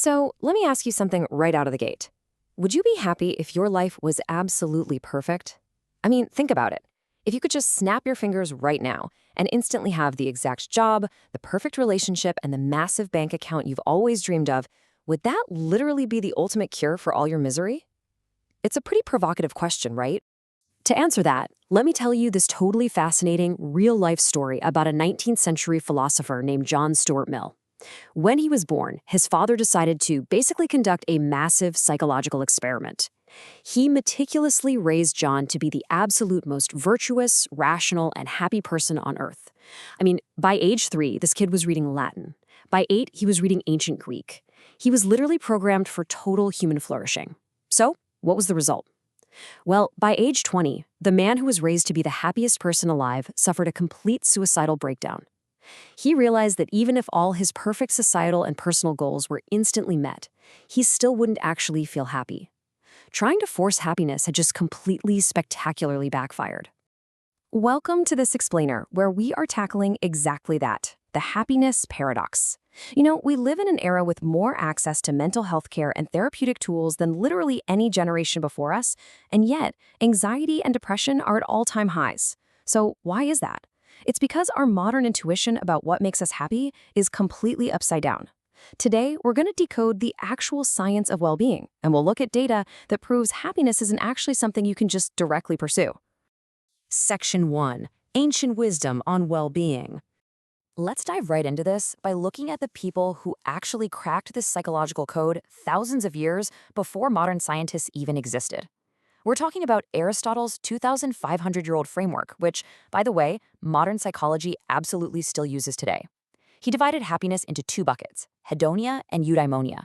So let me ask you something right out of the gate. Would you be happy if your life was absolutely perfect? I mean, think about it. If you could just snap your fingers right now and instantly have the exact job, the perfect relationship, and the massive bank account you've always dreamed of, would that literally be the ultimate cure for all your misery? It's a pretty provocative question, right? To answer that, let me tell you this totally fascinating, real-life story about a 19th century philosopher named John Stuart Mill. When he was born, his father decided to basically conduct a massive psychological experiment. He meticulously raised John to be the absolute most virtuous, rational, and happy person on earth. I mean, by age 3, this kid was reading Latin. By 8, he was reading ancient Greek. He was literally programmed for total human flourishing. So, what was the result? Well, by age 20, the man who was raised to be the happiest person alive suffered a complete suicidal breakdown. He realized that even if all his perfect societal and personal goals were instantly met, he still wouldn't actually feel happy. Trying to force happiness had just completely spectacularly backfired. Welcome to this explainer, where we are tackling exactly that, the happiness paradox. We live in an era with more access to mental health care and therapeutic tools than literally any generation before us, and yet anxiety and depression are at all-time highs. So why is that? It's because our modern intuition about what makes us happy is completely upside down. Today, we're going to decode the actual science of well-being, and we'll look at data that proves happiness isn't actually something you can just directly pursue. Section 1. Ancient Wisdom on Well-being. Let's dive right into this by looking at the people who actually cracked this psychological code thousands of years before modern scientists even existed. We're talking about Aristotle's 2,500-year-old framework, which, by the way, modern psychology absolutely still uses today. He divided happiness into two buckets, hedonia and eudaimonia.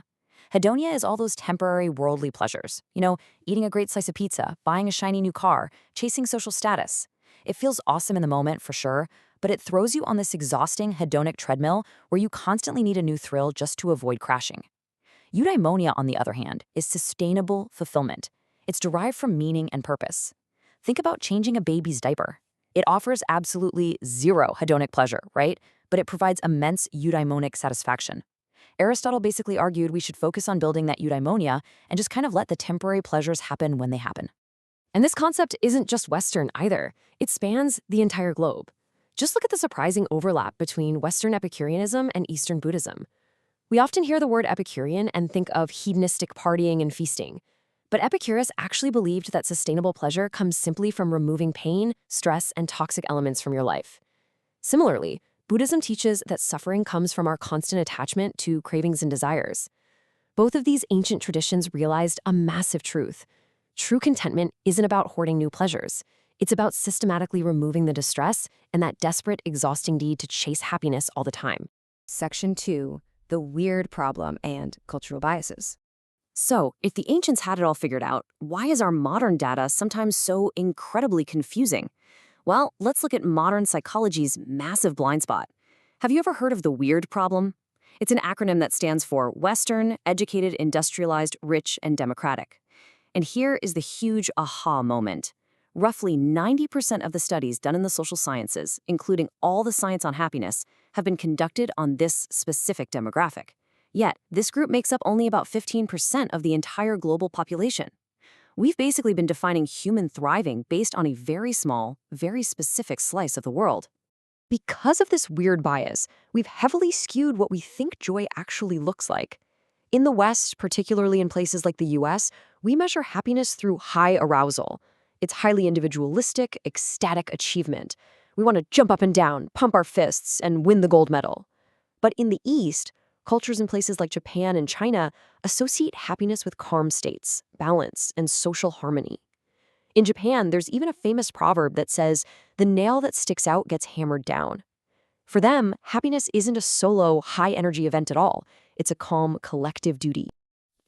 Hedonia is all those temporary worldly pleasures. Eating a great slice of pizza, buying a shiny new car, chasing social status. It feels awesome in the moment, for sure, but it throws you on this exhausting hedonic treadmill where you constantly need a new thrill just to avoid crashing. Eudaimonia, on the other hand, is sustainable fulfillment. It's derived from meaning and purpose. Think about changing a baby's diaper. It offers absolutely zero hedonic pleasure, right? But it provides immense eudaimonic satisfaction. Aristotle basically argued we should focus on building that eudaimonia and just kind of let the temporary pleasures happen when they happen. And this concept isn't just Western either. It spans the entire globe. Just look at the surprising overlap between Western Epicureanism and Eastern Buddhism. We often hear the word Epicurean and think of hedonistic partying and feasting. But Epicurus actually believed that sustainable pleasure comes simply from removing pain, stress, and toxic elements from your life. Similarly, Buddhism teaches that suffering comes from our constant attachment to cravings and desires. Both of these ancient traditions realized a massive truth. True contentment isn't about hoarding new pleasures. It's about systematically removing the distress and that desperate, exhausting need to chase happiness all the time. Section 2. The weird problem and cultural biases. So, if the ancients had it all figured out, why is our modern data sometimes so incredibly confusing? Well, let's look at modern psychology's massive blind spot. Have you ever heard of the weird problem? It's an acronym that stands for Western, Educated, Industrialized, Rich, and Democratic. And here is the huge aha moment. Roughly 90% of the studies done in the social sciences, including all the science on happiness, have been conducted on this specific demographic. Yet, this group makes up only about 15% of the entire global population. We've basically been defining human thriving based on a very small, very specific slice of the world. Because of this weird bias, we've heavily skewed what we think joy actually looks like. In the West, particularly in places like the US, we measure happiness through high arousal. It's highly individualistic, ecstatic achievement. We want to jump up and down, pump our fists, and win the gold medal. But in the East, cultures in places like Japan and China associate happiness with calm states, balance, and social harmony. In Japan, there's even a famous proverb that says, "The nail that sticks out gets hammered down." For them, happiness isn't a solo, high-energy event at all. It's a calm, collective duty.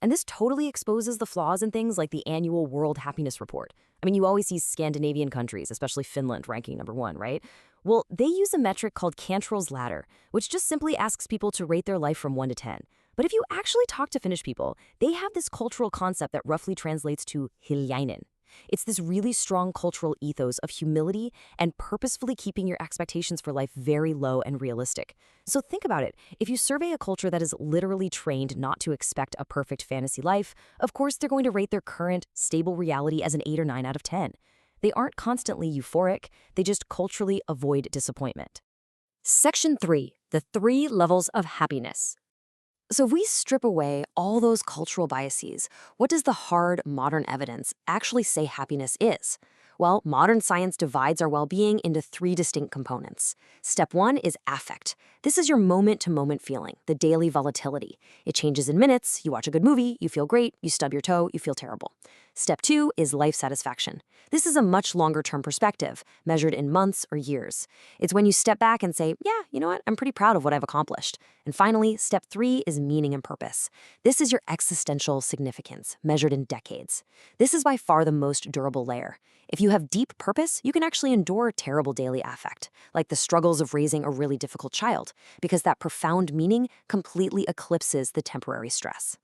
And this totally exposes the flaws in things like the annual World Happiness Report. I mean, you always see Scandinavian countries, especially Finland, ranking #1, right? Well, they use a metric called Cantrell's Ladder, which just simply asks people to rate their life from 1 to 10. But if you actually talk to Finnish people, they have this cultural concept that roughly translates to hiljainen. It's this really strong cultural ethos of humility and purposefully keeping your expectations for life very low and realistic. So think about it. If you survey a culture that is literally trained not to expect a perfect fantasy life, of course they're going to rate their current, stable reality as an 8 or 9 out of 10. They aren't constantly euphoric, they just culturally avoid disappointment. Section 3. The 3 levels of happiness. So if we strip away all those cultural biases, what does the hard, modern evidence actually say happiness is? Well, modern science divides our well-being into 3 distinct components. Step 1 is affect. This is your moment-to-moment feeling, the daily volatility. It changes in minutes. You watch a good movie, you feel great, you stub your toe, you feel terrible. Step 2 is life satisfaction. This is a much longer-term perspective, measured in months or years. It's when you step back and say, yeah, you know what, I'm pretty proud of what I've accomplished. And finally, step 3 is meaning and purpose. This is your existential significance, measured in decades. This is by far the most durable layer. If you have deep purpose, you can actually endure terrible daily affect, like the struggles of raising a really difficult child, because that profound meaning completely eclipses the temporary stress.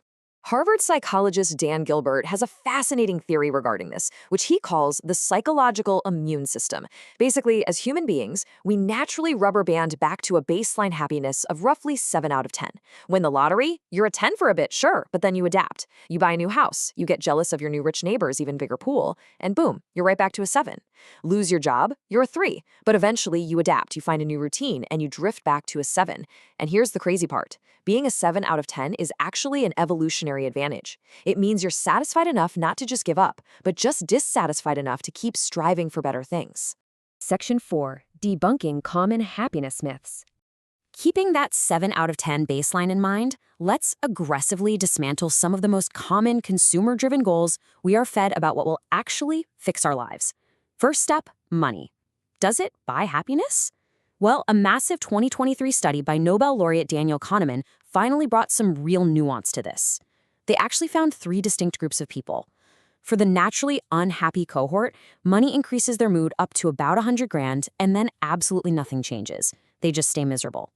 Harvard psychologist Dan Gilbert has a fascinating theory regarding this, which he calls the psychological immune system. Basically, as human beings, we naturally rubber band back to a baseline happiness of roughly 7 out of 10. Win the lottery? You're a 10 for a bit, sure, but then you adapt. You buy a new house, you get jealous of your new rich neighbor's even bigger pool, and boom, you're right back to a 7. Lose your job? You're a 3, but eventually you adapt, you find a new routine, and you drift back to a 7. And here's the crazy part. Being a 7 out of 10 is actually an evolutionary advantage. It means you're satisfied enough not to just give up, but just dissatisfied enough to keep striving for better things. Section 4. Debunking common happiness myths. Keeping that 7 out of 10 baseline in mind, let's aggressively dismantle some of the most common consumer-driven goals we are fed about what will actually fix our lives. First step, money. Does it buy happiness? Well, a massive 2023 study by Nobel laureate Daniel Kahneman finally brought some real nuance to this. They actually found 3 distinct groups of people. For the naturally unhappy cohort, money increases their mood up to about 100 grand, and then absolutely nothing changes. They just stay miserable.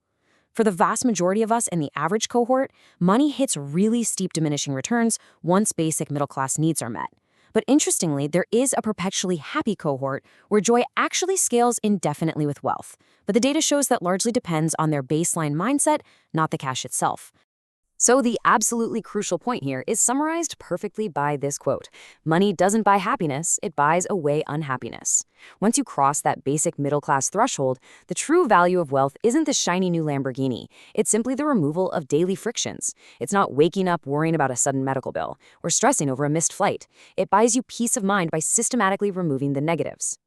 For the vast majority of us in the average cohort, money hits really steep diminishing returns once basic middle-class needs are met. But interestingly, there is a perpetually happy cohort where joy actually scales indefinitely with wealth. But the data shows that largely depends on their baseline mindset, not the cash itself. So the absolutely crucial point here is summarized perfectly by this quote. Money doesn't buy happiness, it buys away unhappiness. Once you cross that basic middle-class threshold, the true value of wealth isn't the shiny new Lamborghini. It's simply the removal of daily frictions. It's not waking up worrying about a sudden medical bill or stressing over a missed flight. It buys you peace of mind by systematically removing the negatives.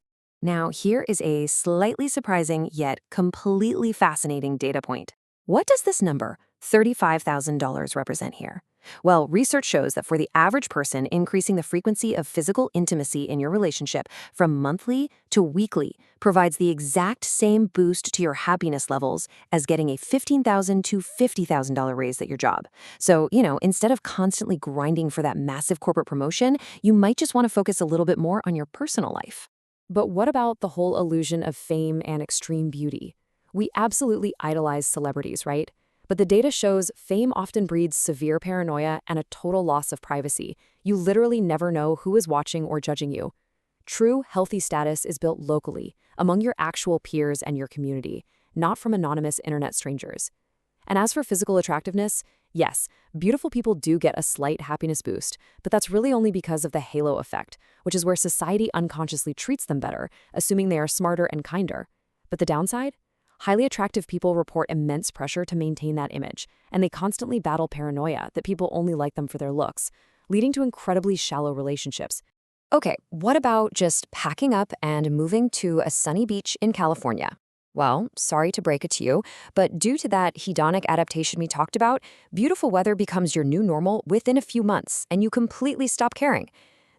Now, here is a slightly surprising yet completely fascinating data point. What does this number, $35,000, represent here? Well, research shows that for the average person, increasing the frequency of physical intimacy in your relationship from monthly to weekly provides the exact same boost to your happiness levels as getting a $15,000 to $50,000 raise at your job. So, instead of constantly grinding for that massive corporate promotion, you might just want to focus a little bit more on your personal life. But what about the whole illusion of fame and extreme beauty? We absolutely idolize celebrities, right? But the data shows fame often breeds severe paranoia and a total loss of privacy. You literally never know who is watching or judging you. True, healthy status is built locally, among your actual peers and your community, not from anonymous internet strangers. And as for physical attractiveness, yes, beautiful people do get a slight happiness boost, but that's really only because of the halo effect, which is where society unconsciously treats them better, assuming they are smarter and kinder. But the downside? Highly attractive people report immense pressure to maintain that image, and they constantly battle paranoia that people only like them for their looks, leading to incredibly shallow relationships. Okay, what about just packing up and moving to a sunny beach in California? Well, sorry to break it to you, but due to that hedonic adaptation we talked about, beautiful weather becomes your new normal within a few months, and you completely stop caring.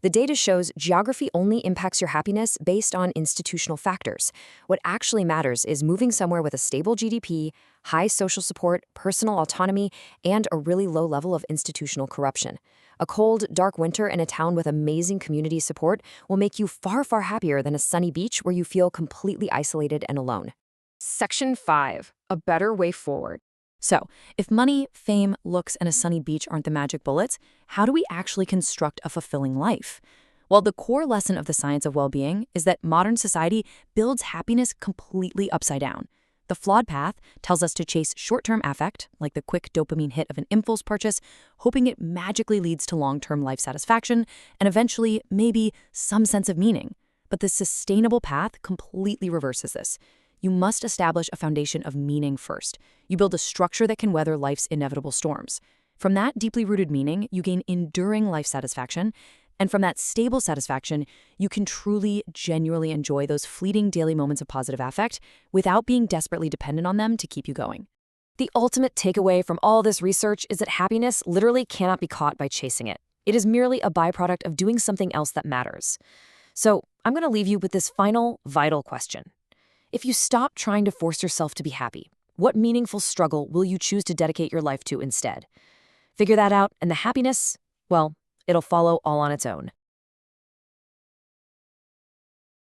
The data shows geography only impacts your happiness based on institutional factors. What actually matters is moving somewhere with a stable GDP, high social support, personal autonomy, and a really low level of institutional corruption. A cold, dark winter in a town with amazing community support will make you far, far happier than a sunny beach where you feel completely isolated and alone. Section 5. A better way forward. So, if money, fame, looks, and a sunny beach aren't the magic bullets, how do we actually construct a fulfilling life? Well, the core lesson of the science of well-being is that modern society builds happiness completely upside down. The flawed path tells us to chase short-term affect, like the quick dopamine hit of an impulse purchase, hoping it magically leads to long-term life satisfaction and eventually, maybe, some sense of meaning. But the sustainable path completely reverses this. You must establish a foundation of meaning first. You build a structure that can weather life's inevitable storms. From that deeply rooted meaning, you gain enduring life satisfaction. And from that stable satisfaction, you can truly, genuinely enjoy those fleeting daily moments of positive affect without being desperately dependent on them to keep you going. The ultimate takeaway from all this research is that happiness literally cannot be caught by chasing it. It is merely a byproduct of doing something else that matters. So I'm going to leave you with this final, vital question. If you stop trying to force yourself to be happy, what meaningful struggle will you choose to dedicate your life to instead? Figure that out, and the happiness, well, it'll follow all on its own.